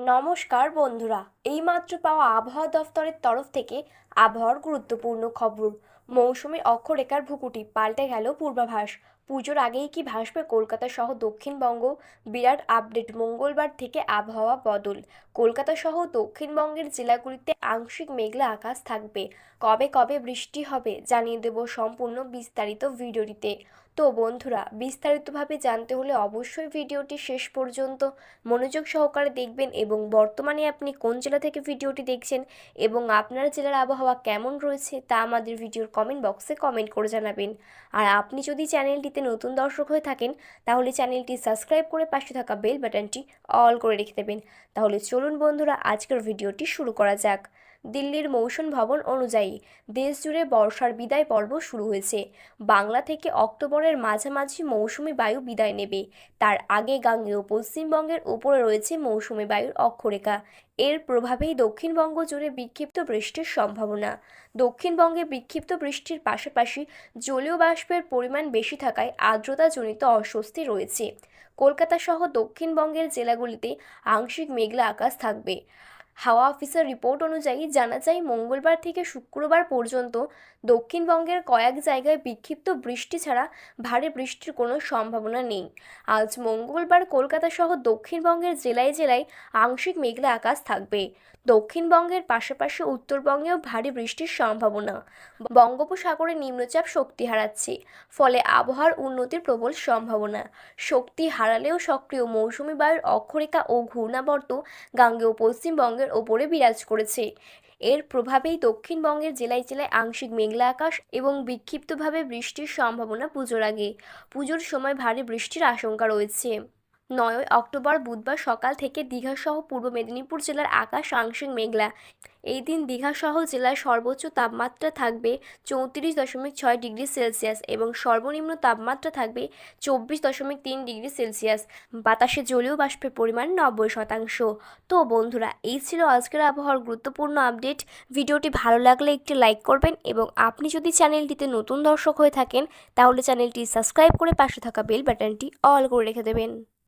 নমস্কার বন্ধুরা, এইমাত্র পাওয়া আবহাওয়া দফতরের তরফ থেকে আবহাওয়ার গুরুত্বপূর্ণ খবর। মৌসুমী অক্ষরেখার ভ্রুকুটি, পাল্টে গেল পূর্বাভাস। পুজোর আগেই কি ভাসবে কলকাতা সহ দক্ষিণবঙ্গ? বিরাট আপডেট, মঙ্গলবার থেকে আবহাওয়া বদল। কলকাতা সহ দক্ষিণবঙ্গের জেলাগুলিতে আংশিক মেঘলা আকাশ থাকবে। কবে কবে বৃষ্টি হবে জানিয়ে দেব সম্পূর্ণ বিস্তারিত ভিডিওটিতে। তো বন্ধুরা, বিস্তারিতভাবে জানতে হলে অবশ্যই ভিডিওটি শেষ পর্যন্ত মনোযোগ সহকারে দেখবেন এবং বর্তমানে আপনি কোন জেলা থেকে ভিডিওটি দেখছেন এবং আপনার জেলার আবহাওয়া কেমন রয়েছে তা আমাদের ভিডিওর কমেন্ট বক্সে কমেন্ট করে জানাবেন। আর আপনি যদি চ্যানেলটিতে নতুন দর্শক হয়ে থাকেন তাহলে চ্যানেলটি সাবস্ক্রাইব করে পাশে থাকা বেল বাটনটি অল করে রেখে দেবেন। তাহলে চলুন বন্ধুরা, আজকের ভিডিওটি শুরু করা যাক। দিল্লির মৌসুম ভবন অনুযায়ী দেশজুড়ে বর্ষার বিদায় পর্ব শুরু হয়েছে। বাংলা থেকে অক্টোবরের মাঝামাঝি মৌসুমি বায়ু বিদায় নেবে। তার আগে গাঙ্গেয় পশ্চিমবঙ্গের উপরে রয়েছে মৌসুমি বায়ুর অক্ষরেখা। এর প্রভাবেই দক্ষিণবঙ্গ জুড়ে বিক্ষিপ্ত বৃষ্টির সম্ভাবনা। দক্ষিণবঙ্গে বিক্ষিপ্ত বৃষ্টির পাশাপাশি জলীয় বাষ্পের পরিমাণ বেশি থাকায় আর্দ্রতাজনিত অস্বস্তি রয়েছে। কলকাতা সহ দক্ষিণবঙ্গের জেলাগুলিতে আংশিক মেঘলা আকাশ থাকবে। হাওয়া অফিসের রিপোর্ট অনুযায়ী জানা যায়, মঙ্গলবার থেকে শুক্রবার পর্যন্ত দক্ষিণবঙ্গের কয়েক জায়গায় বিক্ষিপ্ত বৃষ্টি ছাড়া ভারী বৃষ্টির কোনো সম্ভাবনা নেই। আজ মঙ্গলবার কলকাতা সহ দক্ষিণবঙ্গের জেলায় জেলায় আংশিক মেঘলা আকাশ থাকবে। দক্ষিণবঙ্গের পাশাপাশি উত্তরবঙ্গেও ভারী বৃষ্টির সম্ভাবনা। বঙ্গোপসাগরে নিম্নচাপ শক্তি হারাচ্ছে, ফলে আবহাওয়ার উন্নতির প্রবল সম্ভাবনা। শক্তি হারালেও সক্রিয় মৌসুমি বায়ুর অক্ষরেখা ও ঘূর্ণাবর্ত গাঙ্গেয় পশ্চিমবঙ্গের ওপরে বিরাজ করেছে। এর প্রভাবেই দক্ষিণবঙ্গের জেলায় জেলায় আংশিক মেঘলা আকাশ এবং বিক্ষিপ্তভাবে বৃষ্টির সম্ভাবনা পুজোর আগে। পুজোর সময় ভারী বৃষ্টির আশঙ্কা রয়েছে। 9 অক্টোবর বুধবার সকাল থেকে দীঘাসহ পূর্ব মেদিনীপুর জেলার আকাশ আংশিক মেঘলা। এই দিন দীঘাসহ জেলার সর্বোচ্চ তাপমাত্রা থাকবে 34.6 ডিগ্রি সেলসিয়াস এবং সর্বনিম্ন তাপমাত্রা থাকবে 24.3 ডিগ্রি সেলসিয়াস। বাতাসে জলীয় বাষ্পের পরিমাণ 90%। তো বন্ধুরা, এই ছিল আজকের আবহাওয়ার গুরুত্বপূর্ণ আপডেট। ভিডিওটি ভালো লাগলে একটি লাইক করবেন এবং আপনি যদি চ্যানেলটিতে নতুন দর্শক হয়ে থাকেন তাহলে চ্যানেলটি সাবস্ক্রাইব করে পাশে থাকা বেল বাটনটি অল করে রেখে দেবেন।